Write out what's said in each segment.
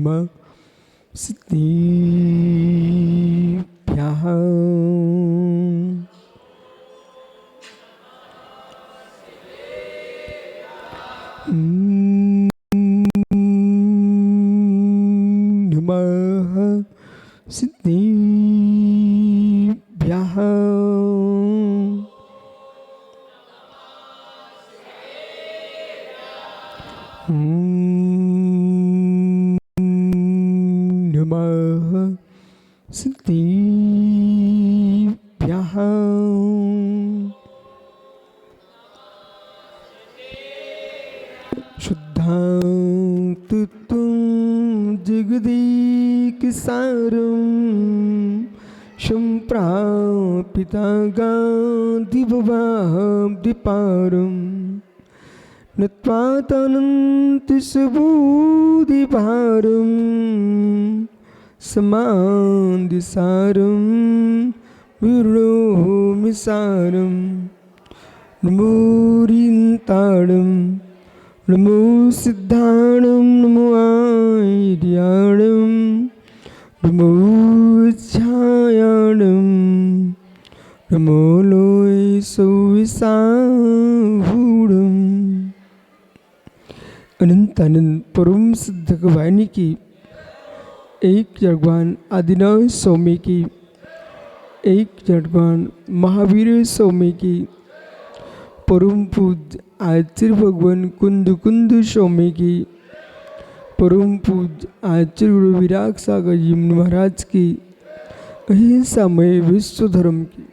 नमः सिद्धिभ्यः। नमः सिद्धिभ्यः। नमः सिद्धिभ्यः। शुद्धातुत्वं जगदेकसारं सम्प्रापिता गान्धिभवाब्धिपारं नत्वा तनन्तिसबोधिभारं समान्दिसारं विरोमिसारं नमोरिन्ताणं नमो सिद्धाणं नमो आर्याणं नमो छायाणं नमो लोय सौविसाहूढ़ं। अनंत अनंत परम सिद्ध वाहिनी की एक भगवान आदिनाथ स्वामी की, एक भगवान महावीर स्वामी की, परम पूज्य आचार्य भगवान कुंद कुंद स्वामी की, परम पूज्य आचार्य गुरु विराग सागर जी महाराज की, अहिंसामय विश्व धर्म की।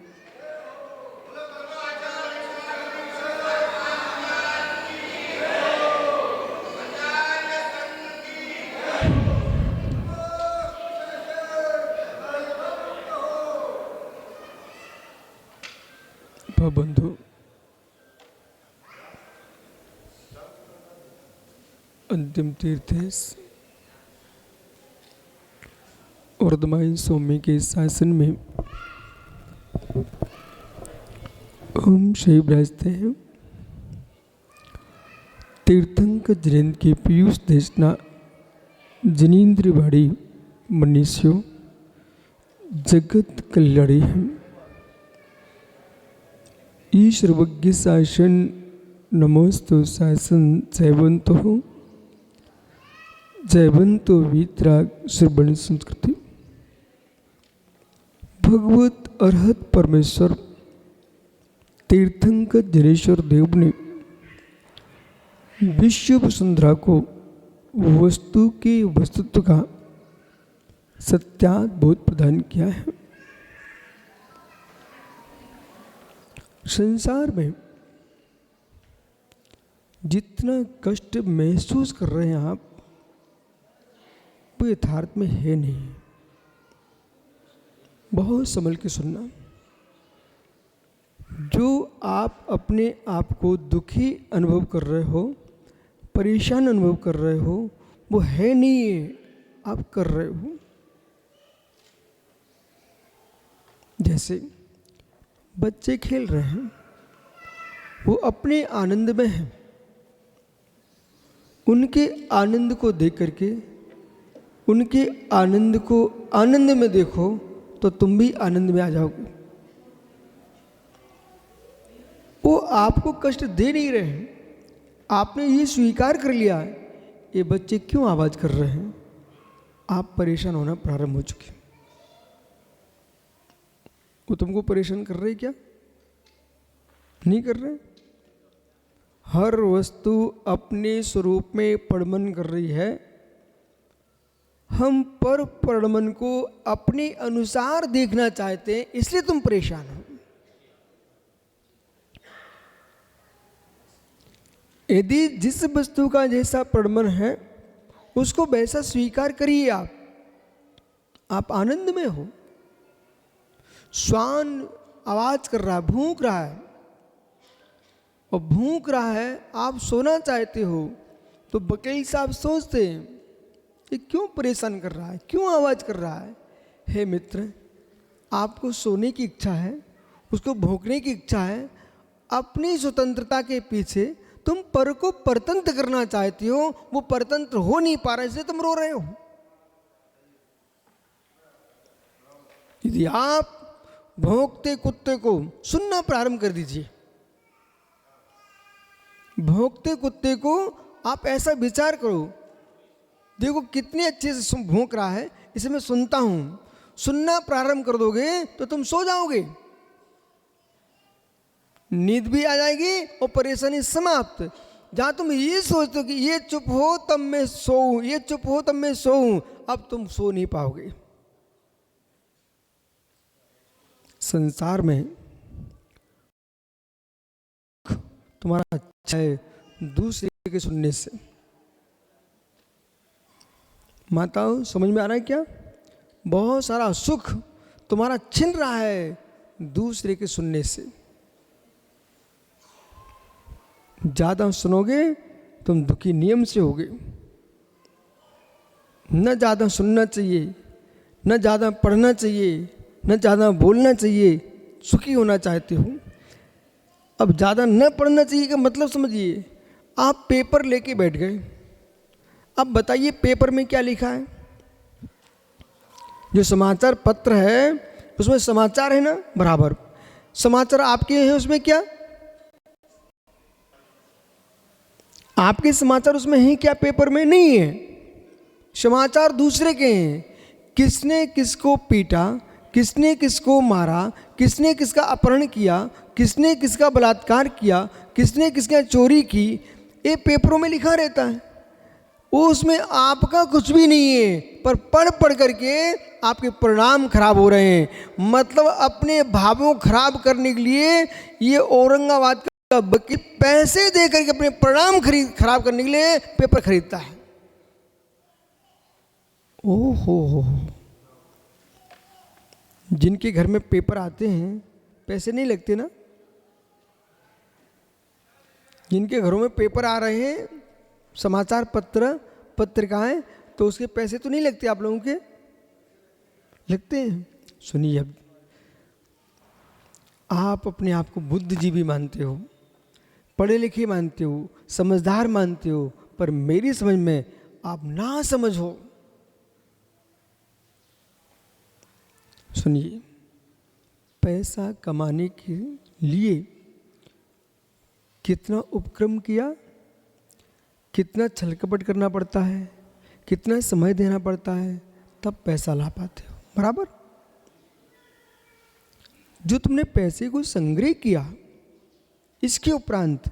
बंधु, अंतिम तीर्थ वर्धमान स्वामी के शासन में हम शैव राजते हैं। तीर्थंकर जयंत के पीयूष देशना जनीन्द्रवाड़ी मनुष्यों जगत कल्याणी है। ईश्वरवज्ञ शासन नमोस्तु शासन जयवंतो जयवंतो वीतराग श्रवण संस्कृति। भगवत अरहत परमेश्वर तीर्थंकर जनेश्वर देव ने विश्व वसुंधरा को वस्तु के वस्तुत्व का सत्याद्भुत प्रदान किया है। संसार में जितना कष्ट महसूस कर रहे हैं आप, वो यथार्थ में है नहीं। बहुत संभल के सुनना। जो आप अपने आप को दुखी अनुभव कर रहे हो, परेशान अनुभव कर रहे हो, वो है नहीं है, आप कर रहे हो। जैसे बच्चे खेल रहे हैं, वो अपने आनंद में हैं। उनके आनंद को देख करके, उनके आनंद को आनंद में देखो तो तुम भी आनंद में आ जाओगे। वो आपको कष्ट दे नहीं रहे हैं, आपने ये स्वीकार कर लिया है। ये बच्चे क्यों आवाज कर रहे हैं, आप परेशान होना प्रारंभ हो चुके। वो तुमको परेशान कर रहे क्या? नहीं कर रहे। हर वस्तु अपने स्वरूप में परिणमन कर रही है। हम पर परिणमन को अपने अनुसार देखना चाहते हैं, इसलिए तुम परेशान हो। यदि जिस वस्तु का जैसा परिणमन है उसको वैसा स्वीकार करिए। आप आनंद में हो। श्वान आवाज कर रहा है, भूख रहा है, और भूख रहा है, आप सोना चाहते हो, तो वकील साहब सोचते हैं ये क्यों परेशान कर रहा है, क्यों आवाज कर रहा है। हे मित्र, आपको सोने की इच्छा है, उसको भोंकने की इच्छा है। अपनी स्वतंत्रता के पीछे तुम पर को परतंत्र करना चाहती हो, वो परतंत्र हो नहीं पा रहा, इसलिए तुम रो रहे हो। यदि आप भौंकते कुत्ते को सुनना प्रारंभ कर दीजिए, भौंकते कुत्ते को आप ऐसा विचार करो, देखो कितने अच्छे से भौंक रहा है, इसे मैं सुनता हूं। सुनना प्रारंभ कर दोगे तो तुम सो जाओगे, नींद भी आ जाएगी और परेशानी समाप्त। जहां तुम ये सोचते हो कि ये चुप हो तब मैं सोऊं, ये चुप हो तब मैं सोऊं, अब तुम सो नहीं पाओगे। संसार में तुम्हारा अच्छा है दूसरे के सुनने से। माताओं, समझ में आ रहा है क्या? बहुत सारा सुख तुम्हारा छिन रहा है दूसरे के सुनने से। ज्यादा सुनोगे तुम दुखी नियम से होगे। न ज्यादा सुनना चाहिए, न ज्यादा पढ़ना चाहिए, न ज्यादा बोलना चाहिए, सुखी होना चाहते हो। अब ज्यादा न पढ़ना चाहिए का मतलब समझिए, आप पेपर लेके बैठ गए, अब बताइए पेपर में क्या लिखा है? जो समाचार पत्र है उसमें समाचार है ना, बराबर समाचार आपके हैं, उसमें क्या आपके समाचार उसमें हैं क्या? पेपर में नहीं है। समाचार दूसरे के हैं, किसने किसको पीटा, किसने किसको मारा, किसने किसका अपहरण किया, किसने किसका बलात्कार किया, किसने किसका चोरी की, ये पेपरों में लिखा रहता है। उसमें आपका कुछ भी नहीं है, पर पढ़ पढ़ करके आपके परिणाम खराब हो रहे हैं। मतलब अपने भावों खराब करने के लिए ये औरंगाबाद का वकील पैसे दे करके अपने परिणाम खराब करने के लिए पेपर खरीदता है। ओहो, जिनके घर में पेपर आते हैं पैसे नहीं लगते ना? जिनके घरों में पेपर आ रहे हैं, समाचार पत्र पत्रिकाएं, तो उसके पैसे तो नहीं लगते आप लोगों के? लगते हैं। सुनिए, अब आप अपने आप को बुद्धिजीवी मानते हो, पढ़े लिखे मानते हो, समझदार मानते हो, पर मेरी समझ में आप ना समझ हो। सुनिए, पैसा कमाने के लिए कितना उपक्रम किया, कितना छलकपट करना पड़ता है, कितना समय देना पड़ता है, तब पैसा ला पाते हो, बराबर? जो तुमने पैसे को संग्रह किया, इसके उपरांत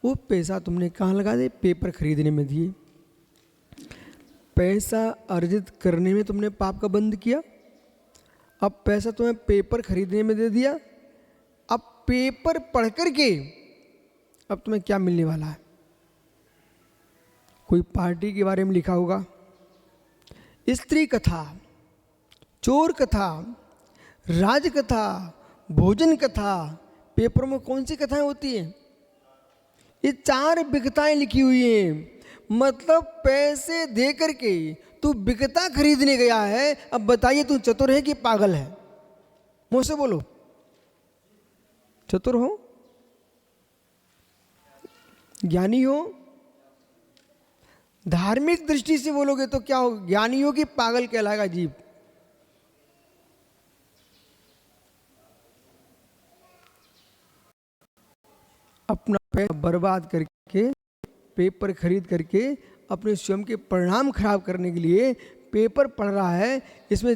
वो पैसा तुमने कहाँ लगा दे? पेपर खरीदने में दिए। पैसा अर्जित करने में तुमने पाप का बंद किया, अब पैसा तुम्हें पेपर खरीदने में दे दिया। अब पेपर पढ़ करके अब तुम्हें क्या मिलने वाला है? कोई पार्टी के बारे में लिखा होगा, स्त्री कथा, चोर कथा, राज कथा, भोजन कथा। पेपरों में कौन सी कथाएं होती हैं? ये 4 बिकताएं लिखी हुई हैं। मतलब पैसे दे करके तू बिकता खरीदने गया है। अब बताइए, तू चतुर है कि पागल है? मुझसे बोलो, चतुर हो, ज्ञानी हो? धार्मिक दृष्टि से बोलोगे तो क्या हो, ज्ञानी हो कि पागल कहलाएगा जीव? अपना पैसा बर्बाद करके पेपर खरीद करके अपने स्वयं के परिणाम खराब करने के लिए पेपर पढ़ रहा है, इसमें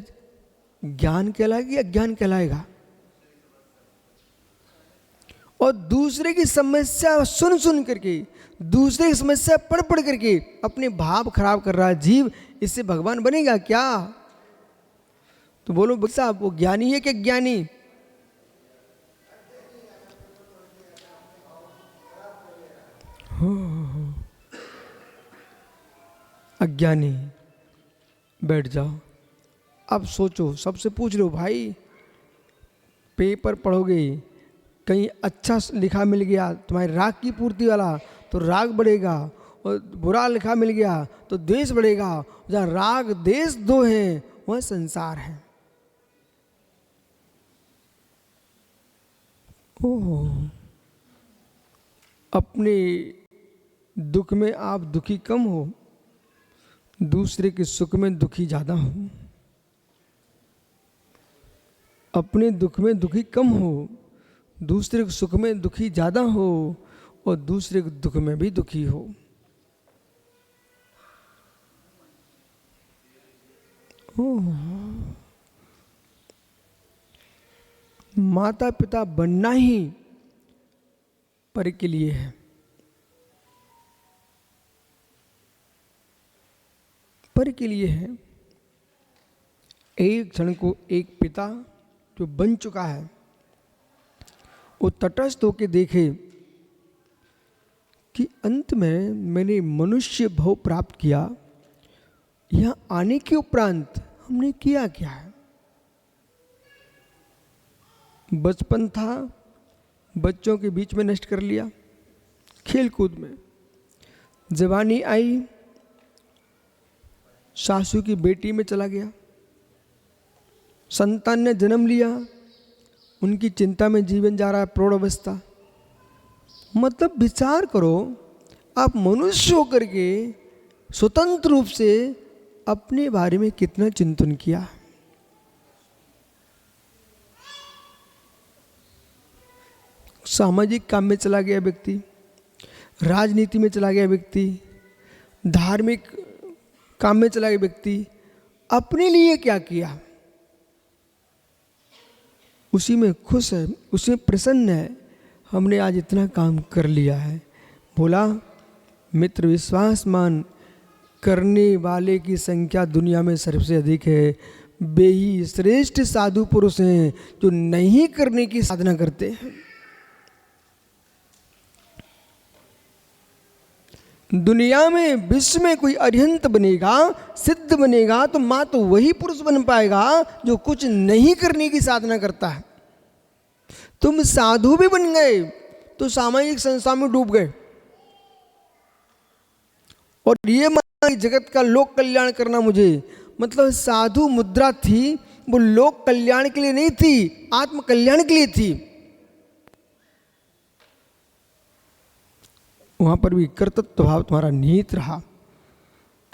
ज्ञान कहलाएगा या अज्ञान कहलाएगा? और दूसरे की समस्या सुन सुन करके, दूसरे की समस्या पढ़ पढ़ करके अपने भाव खराब कर रहा है जीव, इससे भगवान बनेगा क्या? तो बोलो बच्चा, वो ज्ञानी है कि अज्ञानी? अज्ञानी। बैठ जाओ, अब सोचो, सबसे पूछ लो, भाई पेपर पढ़ोगे, कहीं अच्छा लिखा मिल गया तुम्हारे राग की पूर्ति वाला तो राग बढ़ेगा, और बुरा लिखा मिल गया तो द्वेष बढ़ेगा। जहाँ राग देश दो हैं वह संसार है। ओह, अपने दुख में आप दुखी कम हो, दूसरे के सुख में दुखी ज्यादा हो। अपने दुख में दुखी कम हो, दूसरे के सुख में दुखी ज़्यादा हो और दूसरे के दुख में भी दुखी हो। माता पिता बनना ही पर के लिए है, पर के लिए है। एक क्षण को एक पिता जो बन चुका है वो तटस्थ होकर देखे कि अंत में मैंने मनुष्य भाव प्राप्त किया, यहाँ आने के उपरांत हमने किया क्या है। बचपन था, बच्चों के बीच में नष्ट कर लिया खेल कूद में। जवानी आई, सासू की बेटी में चला गया। संतान ने जन्म लिया, उनकी चिंता में जीवन जा रहा है, प्रौढ़ अवस्था। मतलब विचार करो, आप मनुष्य होकर के स्वतंत्र रूप से अपने बारे में कितना चिंतन किया। सामाजिक काम में चला गया व्यक्ति, राजनीति में चला गया व्यक्ति, धार्मिक काम में चला गया व्यक्ति, अपने लिए क्या किया, उसी में खुश है, उसी में प्रसन्न है। हमने आज इतना काम कर लिया है। बोला मित्र विश्वास मान, करने वाले की संख्या दुनिया में सबसे अधिक है। वे ही श्रेष्ठ साधु पुरुष हैं जो नहीं करने की साधना करते हैं। दुनिया में विश्व में कोई अरिहंत बनेगा, सिद्ध बनेगा तो मां तो वही पुरुष बन पाएगा जो कुछ नहीं करने की साधना करता है। तुम साधु भी बन गए तो सामाजिक संस्था में डूब गए और ये माना जगत का लोक कल्याण करना मुझे, मतलब साधु मुद्रा थी वो लोक कल्याण के लिए नहीं थी, आत्म कल्याण के लिए थी। वहां पर भी कर्तृत्व भाव तुम्हारा निहित रहा।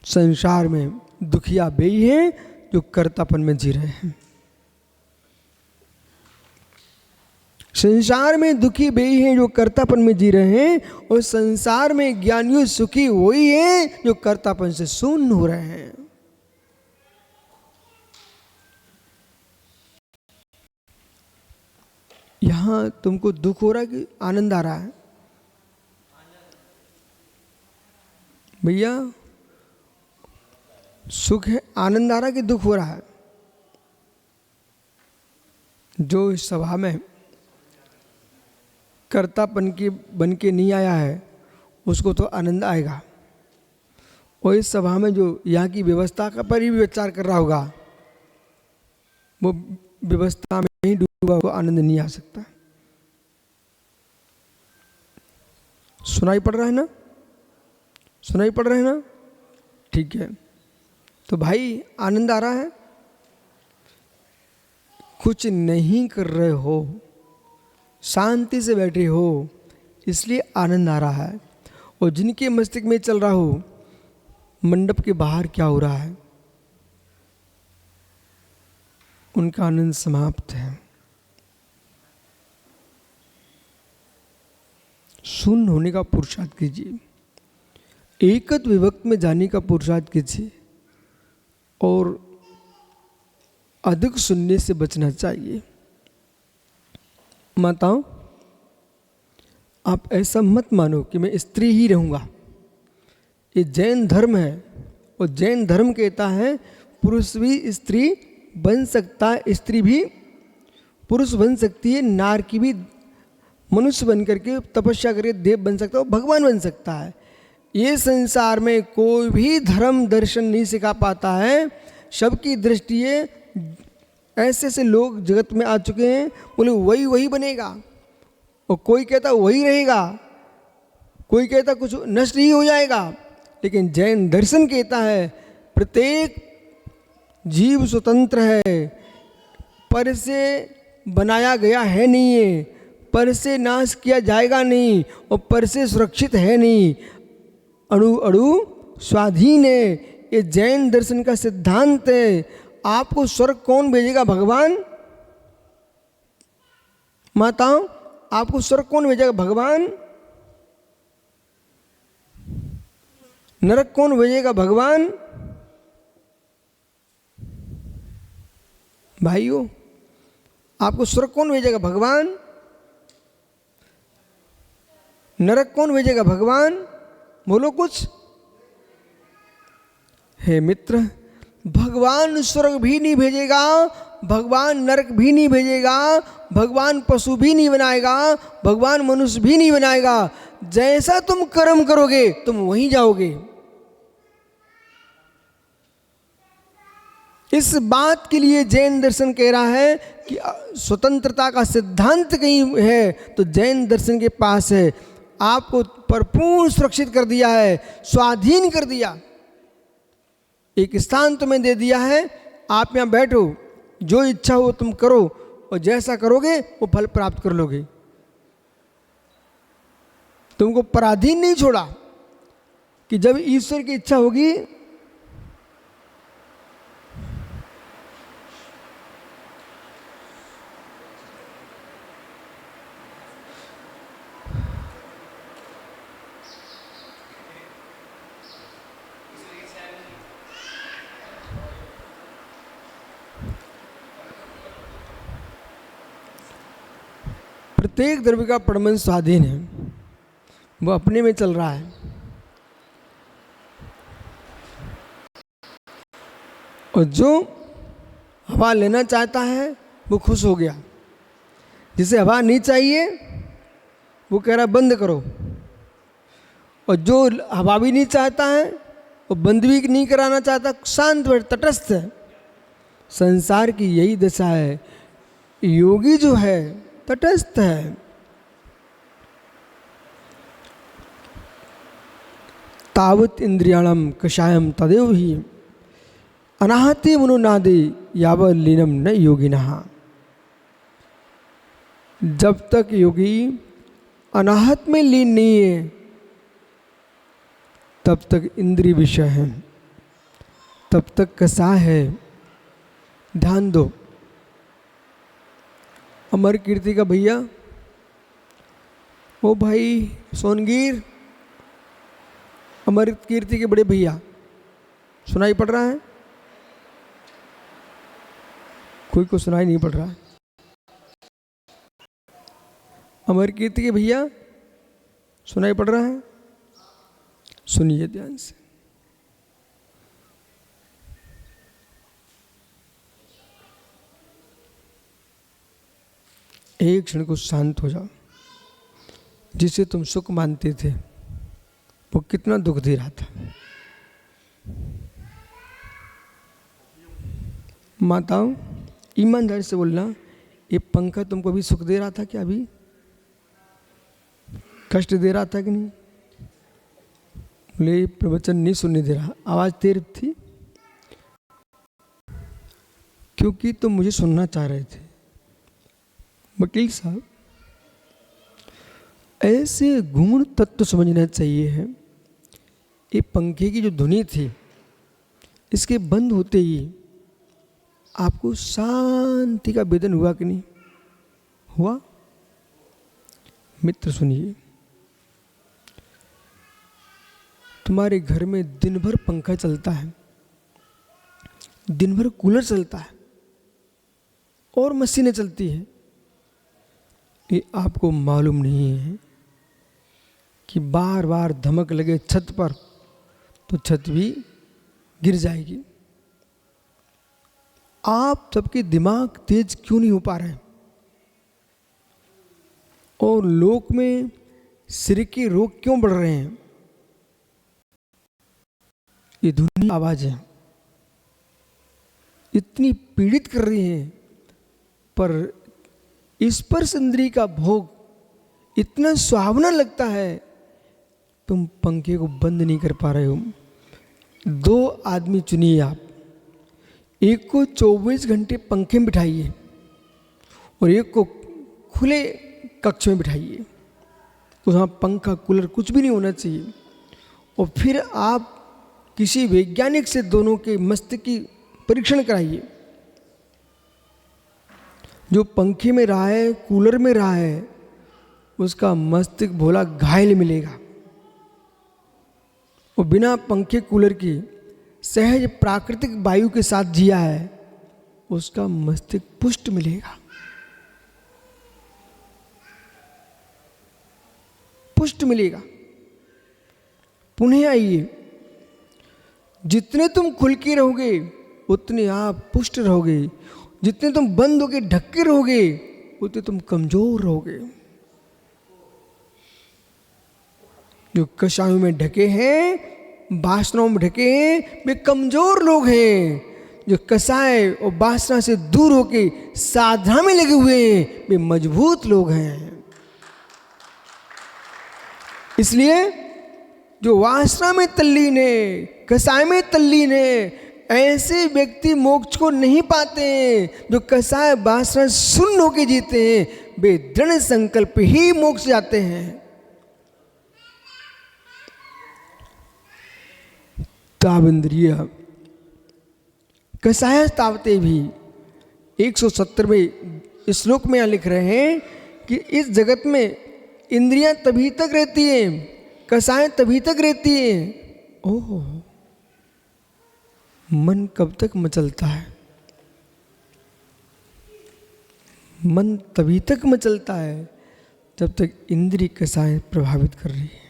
संसार में दुखिया वे ही हैं जो कर्तापन में जी रहे हैं। संसार में दुखी वे ही हैं जो कर्तापन में जी रहे हैं, और संसार में ज्ञानियों सुखी वही हैं जो कर्तापन से शून्य हो रहे हैं। यहां तुमको दुख हो रहा है कि आनंद आ रहा है? भैया सुख है, आनंद आ रहा है कि दुख हो रहा है? जो इस सभा में कर्तापन की बन के नहीं आया है उसको तो आनंद आएगा, और इस सभा में जो यहाँ की व्यवस्था का पर ही विचार कर रहा होगा वो व्यवस्था में नहीं डूबा को आनंद नहीं आ सकता। सुनाई पड़ रहा है ना? सुनाई पड़ रहा है ना? ठीक है, तो भाई आनंद आ रहा है? कुछ नहीं कर रहे हो, शांति से बैठे हो, इसलिए आनंद आ रहा है। और जिनके मस्तिष्क में चल रहा हो मंडप के बाहर क्या हो रहा है, उनका आनंद समाप्त है। शून्य होने का पुरुषार्थ कीजिए, एकत्व विभक्त में जाने का पुरुषार्थ कीजिए, और अधिक सुनने से बचना चाहिए। माताओं, आप ऐसा मत मानो कि मैं स्त्री ही रहूँगा। ये जैन धर्म है, और जैन धर्म कहता है पुरुष भी स्त्री बन सकता है, स्त्री भी पुरुष बन सकती है, नार की भी मनुष्य बन करके तपस्या करके देव बन सकता है, भगवान बन सकता है। ये संसार में कोई भी धर्म दर्शन नहीं सिखा पाता है। सबकी दृष्टि ऐसे ऐसे लोग जगत में आ चुके हैं, बोले वही वही बनेगा, और कोई कहता वही रहेगा, कोई कहता कुछ नष्ट ही हो जाएगा। लेकिन जैन दर्शन कहता है प्रत्येक जीव स्वतंत्र है, पर से बनाया गया है नहीं है, पर से नाश किया जाएगा नहीं, और पर से सुरक्षित है नहीं, अणु अणु स्वाधीन है। ये जैन दर्शन का सिद्धांत है। आपको स्वर्ग कौन भेजेगा? भगवान। माताओं, आपको स्वर्ग कौन भेजेगा? भगवान। नरक कौन भेजेगा? भगवान। भाइयों, आपको स्वर्ग कौन भेजेगा? भगवान। नरक कौन भेजेगा? भगवान। बोलो कुछ। हे मित्र, भगवान स्वर्ग भी नहीं भेजेगा, भगवान नरक भी नहीं भेजेगा, भगवान पशु भी नहीं बनाएगा, भगवान मनुष्य भी नहीं बनाएगा। जैसा तुम कर्म करोगे तुम वहीं जाओगे। इस बात के लिए जैन दर्शन कह रहा है कि स्वतंत्रता का सिद्धांत कहीं है तो जैन दर्शन के पास है। आपको परिपूर्ण सुरक्षित कर दिया है, स्वाधीन कर दिया, एक स्थान तुम्हें दे दिया है। आप यहाँ बैठो, जो इच्छा हो तुम करो, और जैसा करोगे वो फल प्राप्त कर लोगे। तुमको पराधीन नहीं छोड़ा कि जब ईश्वर की इच्छा होगी प्रत्येक द्रव्य का परमन स्वाधीन है, वो अपने में चल रहा है। और जो हवा लेना चाहता है वो खुश हो गया, जिसे हवा नहीं चाहिए वो कह रहा बंद करो, और जो हवा भी नहीं चाहता है वो बंद भी नहीं कराना चाहता, शांत बैठ तटस्थ है। संसार की यही दशा है। योगी जो है तटस्थ है। तावत इंद्रियाणम कषायम तदेव ही अनाहते मनोनादे यावत लीनम न योगिनः। जब तक योगी अनाहत में लीन नहीं है तब तक इंद्रिय विषय है, तब तक कषाय है। ध्यान दो। अमर कीर्ति का भैया, ओ भाई सोनगीर, अमर कीर्ति के बड़े भैया, सुनाई पड़ रहा है? कोई को सुनाई नहीं पड़ रहा है। अमर कीर्ति के भैया सुनाई पड़ रहा है? सुनिए ध्यान से। एक क्षण को शांत हो जाओ। जिसे तुम सुख मानते थे वो कितना दुख दे रहा था। माताओं, ईमानदारी से बोलना, ये पंखा तुमको अभी सुख दे रहा था क्या? अभी कष्ट दे रहा था कि नहीं? बोले प्रवचन नहीं सुनने दे रहा, आवाज तेज थी क्योंकि तुम मुझे सुनना चाह रहे थे। वकील साहब, ऐसे गुण तत्व समझना चाहिए है। ये पंखे की जो ध्वनि थी, इसके बंद होते ही आपको शांति का वेदन हुआ कि नहीं हुआ? मित्र सुनिए, तुम्हारे घर में दिन भर पंखा चलता है, दिन भर कूलर चलता है और मशीनें चलती हैं। ये आपको मालूम नहीं है कि बार बार धमक लगे छत पर तो छत भी गिर जाएगी। आप सबके दिमाग तेज क्यों नहीं हो पा रहे? और लोक में सिर के रोग क्यों बढ़ रहे हैं? ये धुनी आवाजें इतनी पीड़ित कर रही हैं, पर स्पर्श इंद्रिय का भोग इतना सुहावना लगता है, तुम पंखे को बंद नहीं कर पा रहे हो। दो आदमी चुनिए आप, एक को 24 घंटे पंखे में बिठाइए और एक को खुले कक्ष में बिठाइए, वहाँ पंखा कूलर कुछ भी नहीं होना चाहिए। और फिर आप किसी वैज्ञानिक से दोनों के मस्तिष्क की परीक्षण कराइए। जो पंखे में रहा है, कूलर में रहा है, उसका मस्तिष्क भोला घायल मिलेगा। और बिना पंखे कूलर की सहज प्राकृतिक वायु के साथ जिया है, उसका मस्तिष्क पुष्ट मिलेगा, पुष्ट मिलेगा। पुनः आइए, जितने तुम खुल के रहोगे उतने आप पुष्ट रहोगे, जितने तुम बंद होके ढक के रहोगे उतने तुम कमजोर रहोगे। जो कषायों में ढके हैं, वासनाओं में ढके हैं, वे कमजोर लोग हैं। जो कषाय और वासना से दूर होके साधना में लगे हुए हैं, वे मजबूत लोग हैं। इसलिए जो वासना में तल्लीन है, कषाय में तल्लीन है, ऐसे व्यक्ति मोक्ष को नहीं पाते हैं। जो कषाय वासना शून्य होके जीते हैं, वे दृढ़ संकल्प ही मोक्ष जाते हैं। ताविंद्रिय कषाय तावते भी 170वें श्लोक में यहाँ लिख रहे हैं कि इस जगत में इंद्रियां तभी तक रहती हैं, कषाय तभी तक रहती हैं। ओह, मन कब तक मचलता है? मन तभी तक मचलता है जब तक इंद्रिय कषाय प्रभावित कर रही है।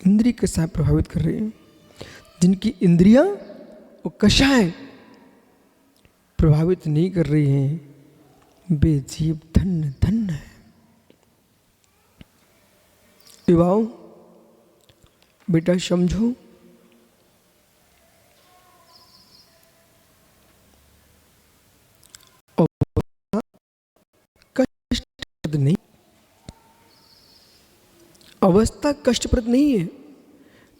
इंद्रिय कषाय प्रभावित कर रही है। जिनकी इंद्रियां और कषाय प्रभावित नहीं कर रही हैं, वे जीव धन्य धन्य है। युवाओं, बेटा समझो, कष्टप्रद नहीं, अवस्था कष्टप्रद नहीं है।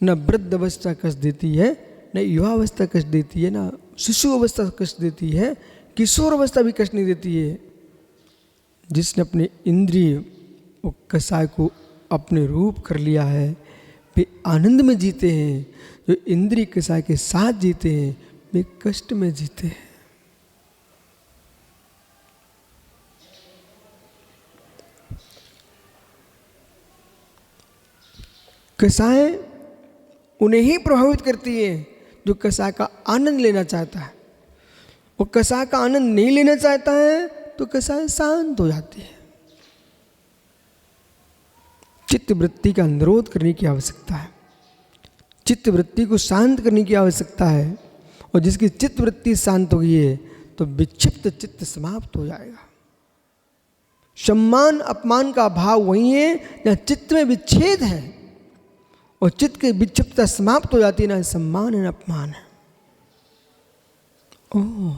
न वृद्ध अवस्था कष्ट देती है, न युवा अवस्था कष्ट देती है, न शिशु अवस्था कष्ट देती है, किशोर अवस्था भी कष्ट नहीं देती है। जिसने अपने इंद्रिय और कषाय को अपने रूप कर लिया है, वे आनंद में जीते हैं। जो इंद्रिय कषाय के साथ जीते हैं, वे कष्ट में जीते हैं। कषाय उन्हें ही प्रभावित करती है जो कषाय का आनंद लेना चाहता है। और कषाय का आनंद नहीं लेना चाहता है तो कषाय शांत हो जाती है। चित्त वृत्ति का निरोध करने की आवश्यकता है, चित्त वृत्ति को शांत करने की आवश्यकता है। और जिसकी चित्त वृत्ति शांत हो गई है तो विक्षिप्त चित्त समाप्त हो जाएगा। सम्मान अपमान का भाव वही है जहाँ चित्त में विच्छेद है, और चित्त की विक्षिप्तता समाप्त हो जाती है। ना सम्मान है ना अपमान है। ओह,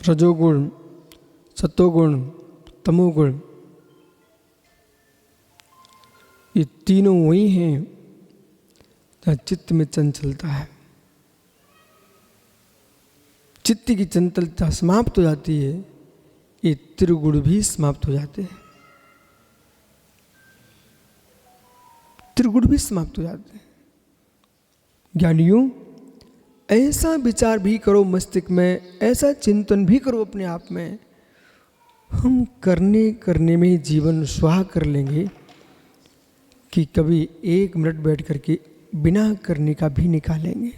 रजोगुण, सतोगुण, तमोगुण, ये तीनों वही हैं जहाँ चित्त में चंचलता है। चित्त की चंचलता समाप्त हो जाती है, ये त्रिगुण भी समाप्त हो जाते हैं। त्रिगुण भी समाप्त हो जाते हैं। ज्ञानियों, ऐसा विचार भी करो मस्तिष्क में, ऐसा चिंतन भी करो अपने आप में, हम करने में जीवन स्वाहा कर लेंगे कि कभी 1 मिनट बैठ करके बिना करने का भी निकालेंगे।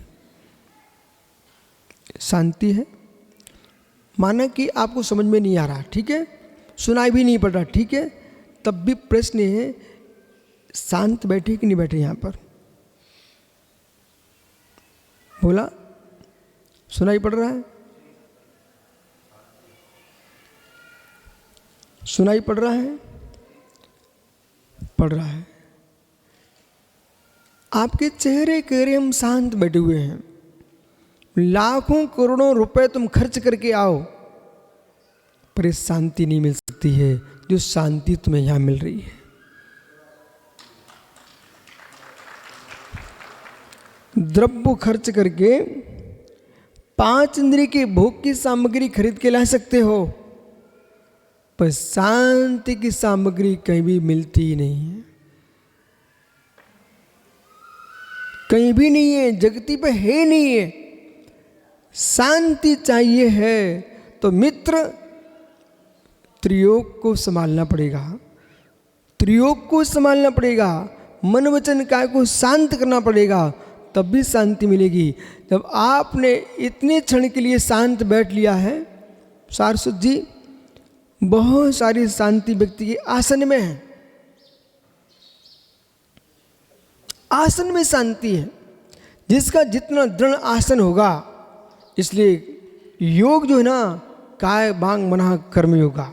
शांति है, माना कि आपको समझ में नहीं आ रहा, ठीक है, सुनाई भी नहीं पड़ रहा, ठीक है, तब भी प्रश्न है, शांत बैठे कि नहीं बैठे यहाँ पर? बोला, सुनाई पड़ रहा है? सुनाई पड़ रहा है? पड़ रहा है। आपके चेहरे के हम शांत बैठे हुए हैं। लाखों करोड़ों रुपए तुम खर्च करके आओ, पर ये शांति नहीं मिल सकती है जो शांति तुम्हें यहां मिल रही है। द्रव्य खर्च करके 5 इंद्रिय के भोग की सामग्री खरीद के ला सकते हो, पर शांति की सामग्री कहीं भी मिलती ही नहीं है, कहीं भी नहीं है, जगती पे है नहीं है। शांति चाहिए है तो मित्र त्रियोग को संभालना पड़ेगा, त्रियोग को संभालना पड़ेगा, मन वचन काय को शांत करना पड़ेगा, तब भी शांति मिलेगी। जब आपने इतने क्षण के लिए शांत बैठ लिया है, सारस्वत जी बहुत सारी शांति व्यक्ति के आसन में है, आसन में शांति है, जिसका जितना दृढ़ आसन होगा। इसलिए योग जो है ना, काय बांग मना कर्म योगा,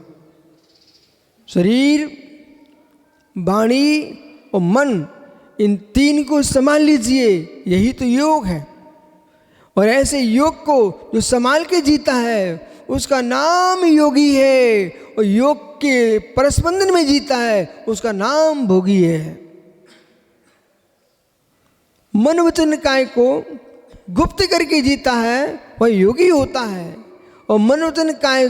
शरीर वाणी और मन, इन तीन को संभाल लीजिए, यही तो योग है। और ऐसे योग को जो संभाल के जीता है उसका नाम योगी है, और योग के परस्पंदन में जीता है उसका नाम भोगी है। मन वचन काय को गुप्त करके जीता है वह योगी होता है, और मन वचन काय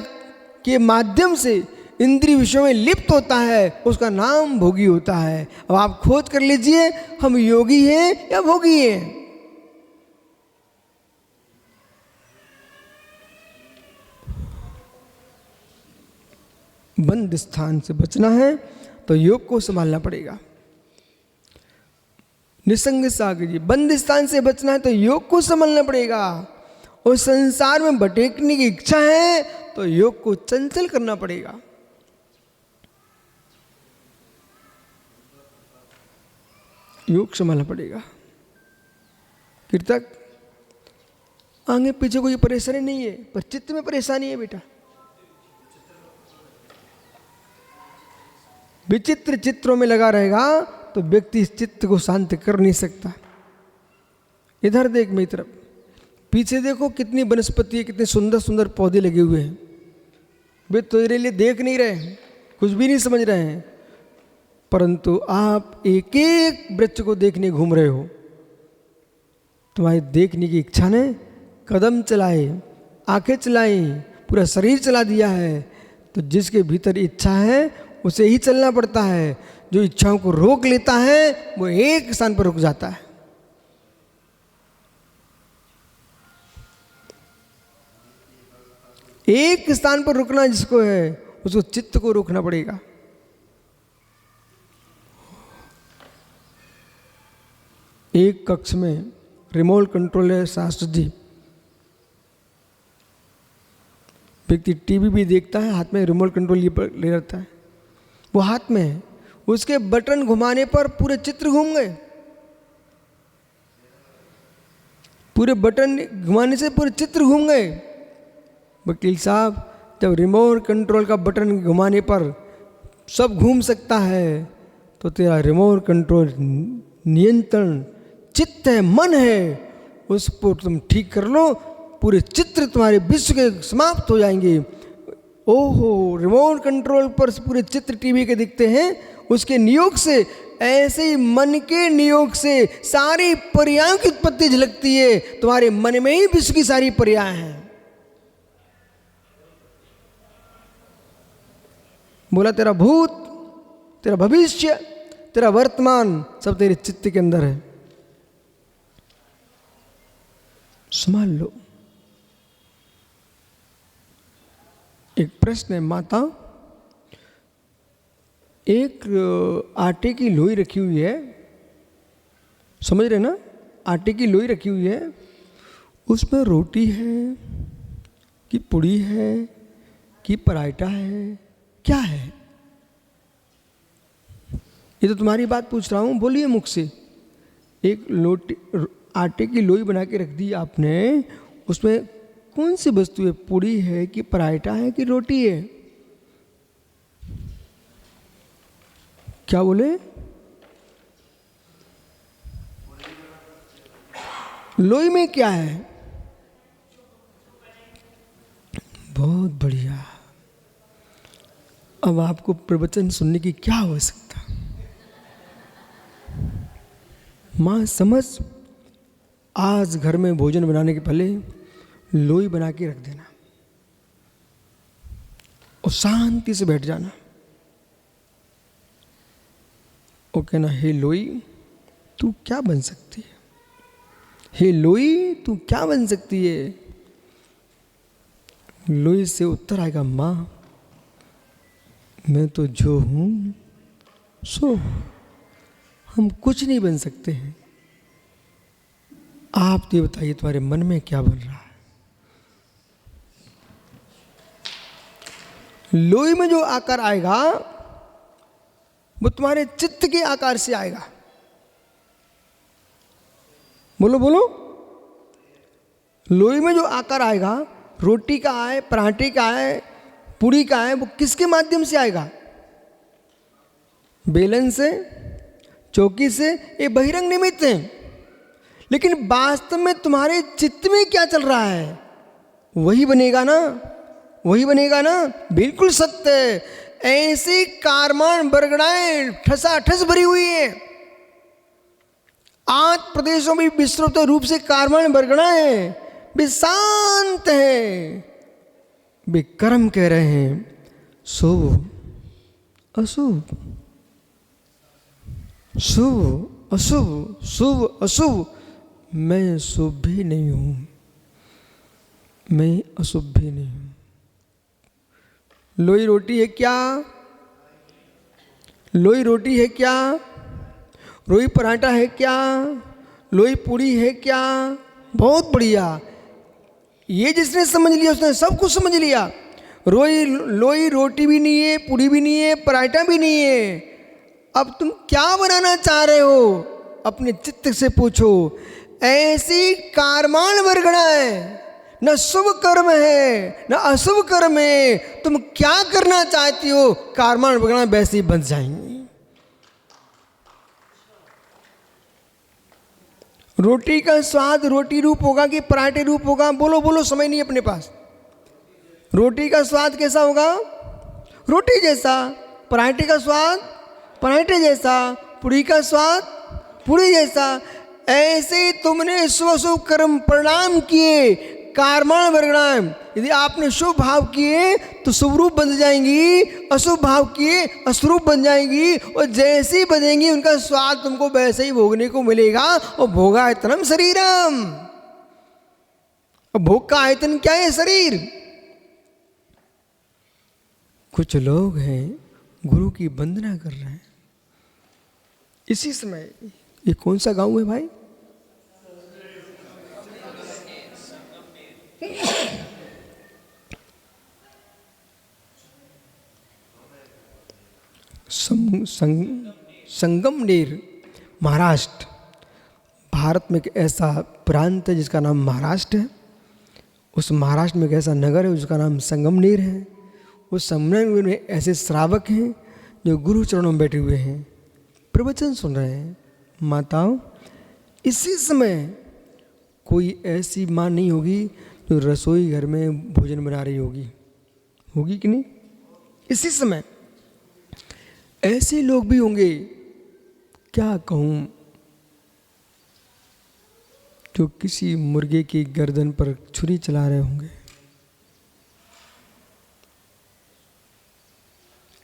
के माध्यम से इंद्रिय विषयों में लिप्त होता है उसका नाम भोगी होता है। अब आप खोज कर लीजिए, हम योगी हैं या भोगी हैं। बंद स्थान से बचना है तो योग को संभालना पड़ेगा। निसंग सागर जी, बंद स्थान से बचना है तो योग को संभालना पड़ेगा। और संसार में भटकने की इच्छा है तो योग को चंचल करना पड़ेगा। योग संभालना पड़ेगा। कीर्तक, आगे पीछे कोई परेशानी नहीं है, पर चित्त में परेशानी है बेटा। विचित्र चित्रों में लगा रहेगा तो व्यक्ति इस चित्त को शांत कर नहीं सकता। इधर देख मेरी तरफ, पीछे देखो कितनी वनस्पति है, कितने सुंदर सुंदर पौधे लगे हुए हैं। वे तेरे लिए देख नहीं रहे हैं, कुछ भी नहीं समझ रहे हैं, परंतु आप एक एक वृक्ष को देखने घूम रहे हो। तुम्हारी देखने की इच्छा ने कदम चलाए, आंखें चलाई, पूरा शरीर चला दिया है। तो जिसके भीतर इच्छा है उसे ही चलना पड़ता है। जो इच्छाओं को रोक लेता है वो एक स्थान पर रुक जाता है। एक स्थान पर रुकना जिसको है उसको चित्त को रोकना पड़ेगा। एक कक्ष में रिमोट कंट्रोल है शास्त्र जी। व्यक्ति टीवी भी देखता है, हाथ में रिमोट कंट्रोल ले रहता है, वो हाथ में है, उसके बटन घुमाने पर पूरे चित्र घूम गए। पूरे बटन घुमाने से पूरे चित्र घूम गए। वकील साहब, जब रिमोट कंट्रोल का बटन घुमाने पर सब घूम सकता है तो तेरा रिमोट कंट्रोल नियंत्रण चित्त है, मन है, उसको तुम ठीक कर लो, पूरे चित्र तुम्हारे विश्व के समाप्त हो जाएंगे। ओहो, रिमोट कंट्रोल पर पूरे चित्र टीवी के दिखते हैं, उसके नियोग से, ऐसे ही मन के नियोग से सारी पर्यायों की उत्पत्ति झलकती है। तुम्हारे मन में ही विश्व की सारी पर्याय हैं। बोला तेरा भूत, तेरा भविष्य, तेरा वर्तमान सब तेरे चित्त के अंदर है। संभाल लो। एक प्रश्न है, माता, एक आटे की लोई रखी हुई है, समझ रहे ना, आटे की लोई रखी हुई है, उसमें रोटी है कि पूड़ी है कि पराठा है, क्या है? ये तो तुम्हारी बात पूछ रहा हूँ, बोलिए मुख से। एक लोटी आटे की लोई बना के रख दी आपने, उसमें कौन सी वस्तु है? पूड़ी है कि पराठा है कि रोटी है? क्या बोले? लोई में क्या है? बहुत बढ़िया। अब आपको प्रवचन सुनने की क्या आवश्यकता? मां समझ, आज घर में भोजन बनाने के पहले लोई बना के रख देना, और शांति से बैठ जाना और कहना, हे लोई तू क्या बन सकती है, हे लोई तू क्या बन सकती है। लोई से उत्तर आएगा, माँ मैं तो जो हूं सो हूं, हम कुछ नहीं बन सकते हैं। आप ये बताइए तुम्हारे मन में क्या बन रहा है। लोई में जो आकार आएगा वो तुम्हारे चित्त के आकार से आएगा। बोलो बोलो। लोई में जो आकार आएगा, रोटी का आए, पराठे का आए, पूरी का आए, वो किसके माध्यम से आएगा? बेलन से, चौकी से। ये बहिरंग निमित्त है, लेकिन वास्तव में तुम्हारे चित्त में क्या चल रहा है वही बनेगा ना, वही बनेगा ना। बिल्कुल सत्य है। ऐसी कारमान बरगड़ाएं ठसाठस भरी हुई है। 8 प्रदेशों में विस्तृत रूप से कारमान बरगड़ाएं वे शांत हैं, वे कर्म कह रहे हैं शुभ अशुभ, शुभ अशुभ, शुभ अशुभ। मैं शुभ भी नहीं हूं, मैं अशुभ भी नहीं हूं। लोई रोटी है क्या? लोई रोटी है क्या? लोई पराठा है क्या? लोई पूरी है क्या? बहुत बढ़िया। ये जिसने समझ लिया उसने सब कुछ समझ लिया। लोई रोटी भी नहीं है, पूरी भी नहीं है, पराठा भी नहीं है। अब तुम क्या बनाना चाह रहे हो? अपने चित्त से पूछो। ऐसी कारमान बरगड़ा है, न शुभ कर्म है न अशुभ कर्म है। तुम क्या करना चाहती हो, कारमान बरगड़ा वैसे ही बन जाएंगे। रोटी का स्वाद रोटी रूप होगा कि पराठे रूप होगा? बोलो बोलो, समय नहीं अपने पास। रोटी का स्वाद कैसा होगा? रोटी जैसा। पराठे का स्वाद पराठे जैसा। पूरी का स्वाद पूरी जैसा। ऐसे तुमने शुभ शुभ कर्म परिणाम किए, कारमान बरगड़ाएं। यदि आपने शुभ भाव किए तो शुभ रूप बन जाएंगी, अशुभ भाव किए अशुभ बन जाएंगी, और जैसी बनेंगी उनका स्वाद तुमको वैसे ही भोगने को मिलेगा। और भोगायतनम शरीरम, भोग का आयतन क्या है? शरीर। कुछ लोग हैं गुरु की वंदना कर रहे हैं इसी समय। ये कौन सा गांव है भाई? संगमनेर, महाराष्ट्र। भारत में एक ऐसा प्रांत है जिसका नाम महाराष्ट्र है। उस महाराष्ट्र में एक ऐसा नगर है जिसका नाम संगमनेर है। उस संगमनेर में ऐसे श्रावक हैं जो गुरु चरणों में बैठे हुए हैं, प्रवचन सुन रहे हैं। माताओं, इसी समय कोई ऐसी माँ नहीं होगी जो रसोई घर में भोजन बना रही होगी, होगी कि नहीं? इसी समय ऐसे लोग भी होंगे, क्या कहूँ, जो किसी मुर्गे की गर्दन पर छुरी चला रहे होंगे।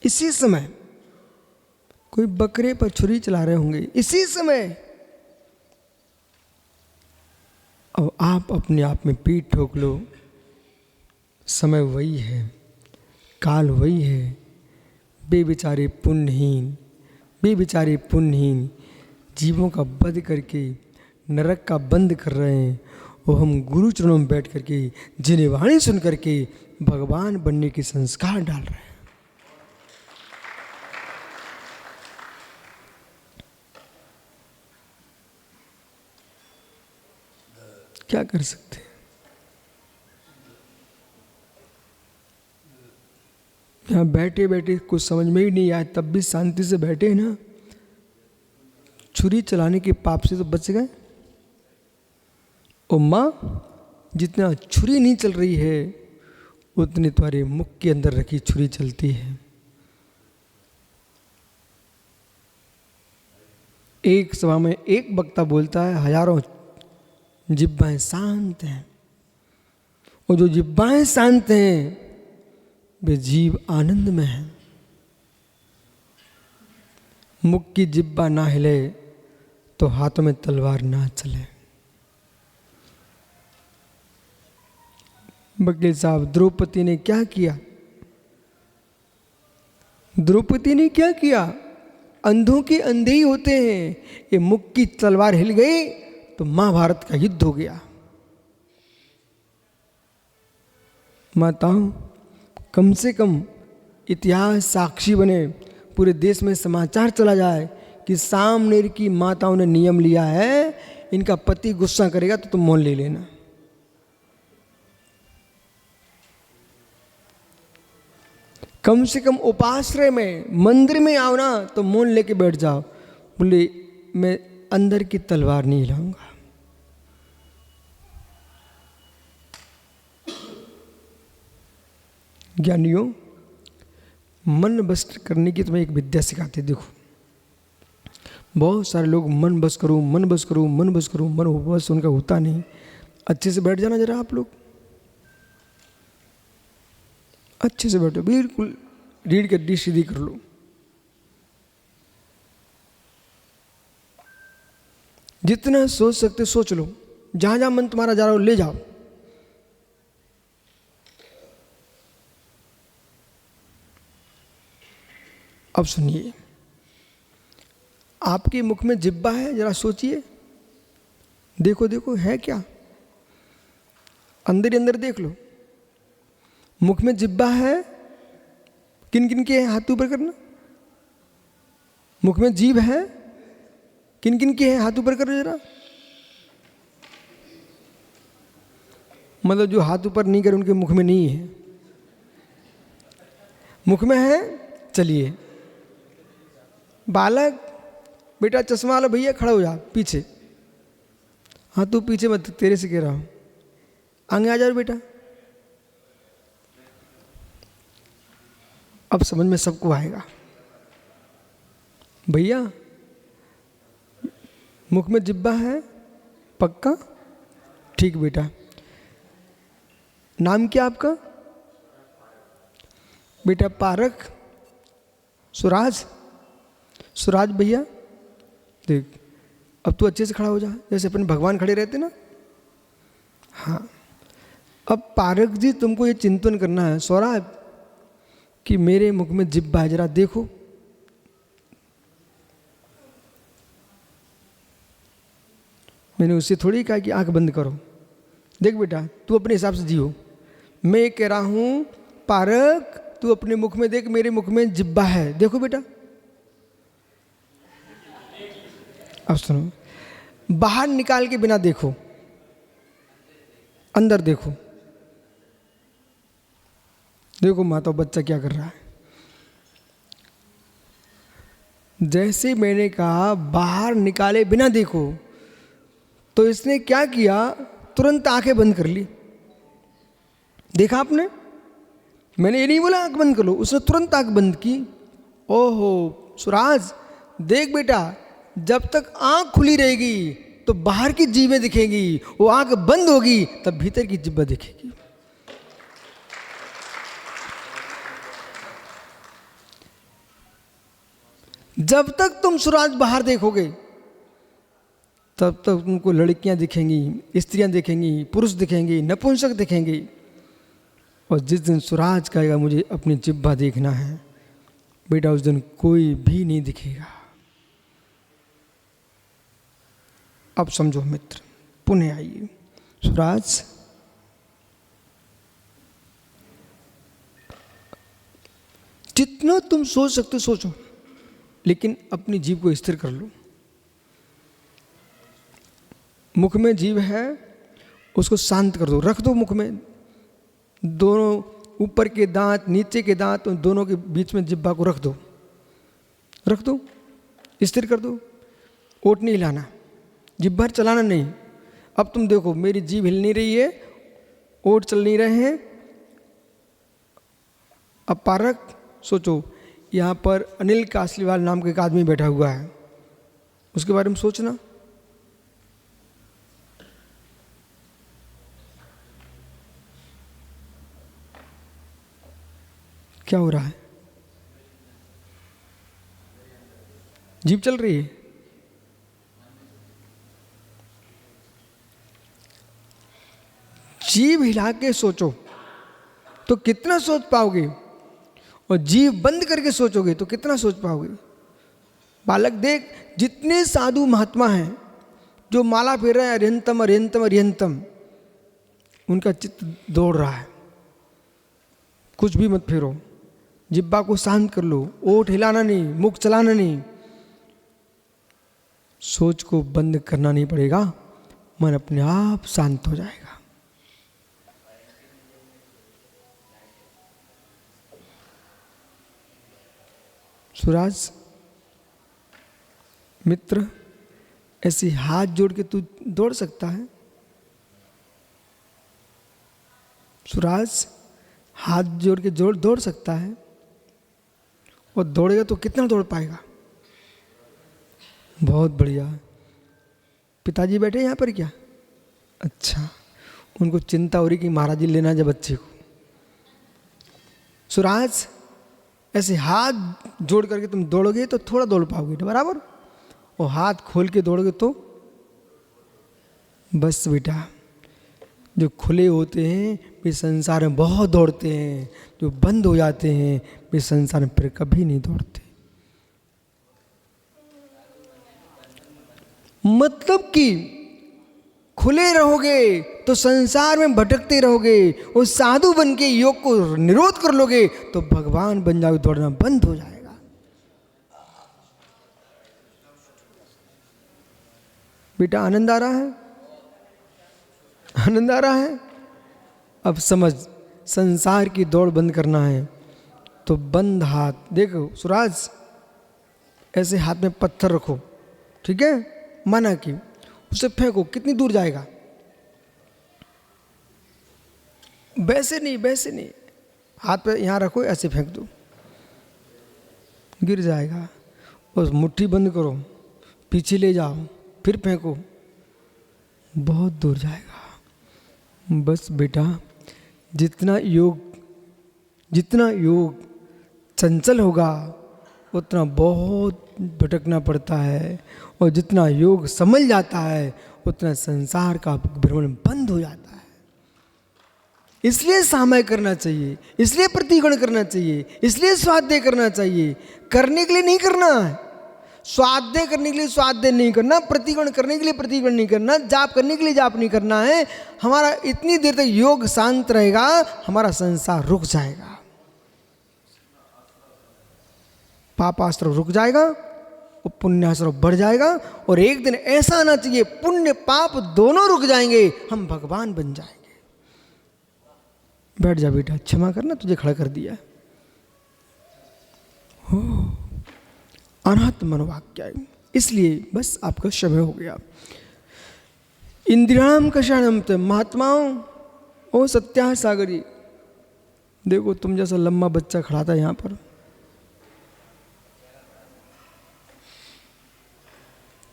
इसी समय कोई बकरे पर छुरी चला रहे होंगे। इसी समय अब आप अपने आप में पीठ ठोक लो। समय वही है, काल वही है। बेचारे पुण्यहीन, बेचारे पुण्यहीन जीवों का वध करके नरक का बंद कर रहे हैं, और हम गुरु चरणों में बैठ करके जिन्हें वाणी सुन करके भगवान बनने के संस्कार डाल रहे हैं। क्या कर सकते हैं? यहाँ बैठे बैठे कुछ समझ में ही नहीं आया, तब भी शांति से बैठे ना। छुरी चलाने के पाप से तो बच गए। और माँ, जितना छुरी नहीं चल रही है उतनी तुम्हारे मुख के अंदर रखी छुरी चलती है। एक सभा में एक वक्ता बोलता है, हजारों जिब्बाएं शांत हैं। और जो जिब्बाएं शांत हैं वे जीव आनंद में है। मुख की जिब्बा ना हिले तो हाथों में तलवार ना चले। वकील साहब, द्रौपदी ने क्या किया? द्रौपदी ने क्या किया? अंधों के अंधे ही होते हैं। ये मुख की तलवार हिल गई तो महाभारत का युद्ध हो गया। माताओं, कम से कम इतिहास साक्षी बने, पूरे देश में समाचार चला जाए कि सामनेर की माताओं ने नियम लिया है, इनका पति गुस्सा करेगा तो तुम मौन ले लेना। कम से कम उपाश्रय में, मंदिर में आओ ना तो मौन लेके बैठ जाओ। बोले मैं अंदर की तलवार नहीं हिलाऊंगा। ज्ञानियों, मन बस करने की तुम्हें एक विद्या सिखाते। देखो, बहुत सारे लोग मन बस करो, मन बस करो, मन बस करो, मन बस उनका होता नहीं। अच्छे से बैठ जाना जरा आप लोग, अच्छे से बैठो, बिल्कुल रीढ़ की हड्डी सीधी कर लो। जितना सोच सकते सोच लो, जहां जहां मन तुम्हारा जा रहा हो ले जाओ। अब सुनिए, आपके मुख में जिब्बा है, जरा सोचिए, देखो देखो है क्या, अंदर ही अंदर देख लो। मुख में जिब्बा है, किन किन के हाथ ऊपर करना। मुख में जीभ है, किन किन के हाथ ऊपर करो जरा। मतलब जो हाथ ऊपर नहीं करे उनके मुख में नहीं है। मुख में है, चलिए। बालक, बेटा चश्मा वाला भैया खड़ा हो जा पीछे। हाँ तू पीछे मत, तेरे से कह रहा हूं, आगे आ जाओ बेटा। अब समझ में सबको आएगा। भैया मुख में जिब्बा है, पक्का? ठीक बेटा। नाम क्या आपका? बेटा पारक, सुराज। सुराज भैया देख, अब तू अच्छे से खड़ा हो जा, जैसे अपने भगवान खड़े रहते ना। हाँ, अब पारक जी तुमको ये चिंतन करना है स्वराज कि मेरे मुख में जिब्बा है, जरा देखो। मैंने उससे थोड़ी कहा कि आंख बंद करो। देख बेटा, तू अपने हिसाब से जियो। मैं कह रहा हूं पारक, तू अपने मुख में देख, मेरे मुख में जिब्बा है, देखो बेटा। अब सुनो, बाहर निकाल के बिना देखो, अंदर देखो। देखो माता बच्चा क्या कर रहा है। जैसे मैंने कहा बाहर निकाले बिना देखो, तो इसने क्या किया, तुरंत आंखें बंद कर ली। देखा आपने? मैंने ये नहीं बोला आंख बंद कर लो, उसने तुरंत आंख बंद की। ओहो सुराज, देख बेटा, जब तक आंख खुली रहेगी तो बाहर की जीवें दिखेंगी, वो आंख बंद होगी तब भीतर की जिब्बा दिखेगी। जब तक तुम सुराज बाहर देखोगे तब तक तुमको लड़कियां दिखेंगी, स्त्रियां दिखेंगी, पुरुष दिखेंगे, नपुंसक दिखेंगे। और जिस दिन सुराज कहेगा मुझे अपनी जिब्बा देखना है, बेटा उस दिन कोई भी नहीं दिखेगा। अब समझो मित्र, पुनः आइए। सुराज, जितना तुम सोच सकते सोचो, लेकिन अपनी जीभ को स्थिर कर लो। मुख में जीभ है, उसको शांत कर दो, रख दो मुख में। दोनों ऊपर के दांत, नीचे के दांत, उन दोनों के बीच में जिब्बा को रख दो, रख दो, स्थिर कर दो। ओठ नहीं हिलाना, जिब्बा चलाना नहीं। अब तुम देखो मेरी जीभ हिल नहीं रही है, ओठ चल नहीं रहे हैं। अब पारक सोचो, यहाँ पर अनिल कासलीवाल नाम का एक आदमी बैठा हुआ है, उसके बारे में सोचना। क्या हो रहा है? जीभ चल रही है? जीभ हिला के सोचो तो कितना सोच पाओगे, और जीभ बंद करके सोचोगे तो कितना सोच पाओगे। बालक देख, जितने साधु महात्मा हैं जो माला फेर रहे हैं अर्यंतम अर्यंतम अर्यंतम, उनका चित्त दौड़ रहा है। कुछ भी मत फेरो, जिब्बा को शांत कर लो, ओठ हिलाना नहीं, मुख चलाना नहीं, सोच को बंद करना नहीं पड़ेगा, मन अपने आप शांत हो जाएगा। सुराज मित्र, ऐसे हाथ जोड़ के तू दौड़ सकता है? सुराज हाथ जोड़ के दौड़ सकता है? और दौड़ेगा तो कितना दौड़ पाएगा? बहुत बढ़िया। पिताजी बैठे यहाँ पर क्या? अच्छा, उनको चिंता हो रही कि महाराज जी लेना जब बच्चे को। सुराज, ऐसे हाथ जोड़ करके तुम दौड़ोगे तो थोड़ा दौड़ पाओगे, बराबर, और हाथ खोल के दौड़ोगे तो बस बेटा। जो खुले होते हैं वे संसार में बहुत दौड़ते हैं, जो बंद हो जाते हैं वे संसार में फिर कभी नहीं दौड़ते। मतलब कि खुले रहोगे तो संसार में भटकते रहोगे, और साधु बन के योग को निरोध कर लोगे तो भगवान बन जाओगे, दौड़ना बंद हो जाएगा। बेटा आनंद आ रहा है? आनंद आ रहा है? अब समझ, संसार की दौड़ बंद करना है तो बंद हाथ। देखो सुराज, ऐसे हाथ में पत्थर रखो, ठीक है, माना कि उसे फेंको, कितनी दूर जाएगा? वैसे नहीं, वैसे नहीं, हाथ पे यहाँ रखो, ऐसे फेंक दो, गिर जाएगा। बस मुट्ठी बंद करो, पीछे ले जाओ, फिर फेंको, बहुत दूर जाएगा। बस बेटा, जितना योग चंचल होगा उतना बहुत भटकना पड़ता है, और जितना योग समझ जाता है उतना संसार का भ्रमण बंद हो जाता है। इसलिए सामय करना चाहिए, इसलिए प्रतिगण करना चाहिए, इसलिए स्वाध्याय करना चाहिए। करने के लिए नहीं करना है, स्वाध्याय करने के लिए स्वाध्याय नहीं करना, प्रतिगण करने के लिए प्रतिगण नहीं करना, जाप करने के लिए जाप नहीं करना है। हमारा इतनी देर तक योग शांत रहेगा, हमारा संसार रुक जाएगा, पापाश्रम रुक जाएगा और पुण्याश्रम बढ़ जाएगा। और एक दिन ऐसा आना चाहिए, पुण्य पाप दोनों रुक जाएंगे, हम भगवान बन जाएंगे। बैठ जा बेटा, क्षमा करना, तुझे खड़ा कर दिया। हो अनाहत मनोवाक्य, इसलिए बस आपका समय हो गया। इंद्रियाम कषाणम ते महात्माओं, ओ सत्या सागरी। देखो तुम जैसा लंबा बच्चा खड़ा था यहाँ पर,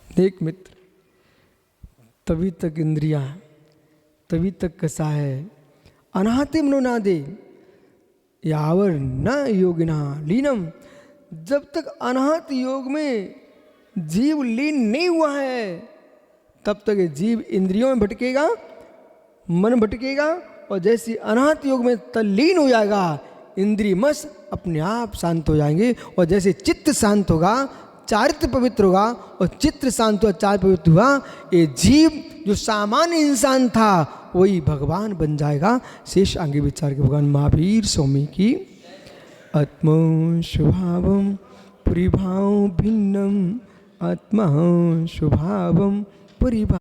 एक मित्र, तभी तक इंद्रिया, तभी तक कसा है। अनाहति मनोनादे यावर न योगिना लीनम। जब तक अनाहत योग में जीव लीन नहीं हुआ है तब तक जीव इंद्रियों में भटकेगा, मन भटकेगा, और जैसे अनाहत योग में तल्लीन हो जाएगा, इंद्रिय मस अपने आप शांत हो जाएंगे। और जैसे चित्त शांत होगा, चारित्र पवित्र होगा, और चित्त शांत हुआ, चारित्र पवित्र हुआ, ये जीव जो सामान्य इंसान था वही भगवान बन जाएगा। शेष आगे विचार के भगवान महावीर स्वामी की। आत्मा स्वभावम परिभाव भिन्नम, आत्मा स्वभावम परिभाव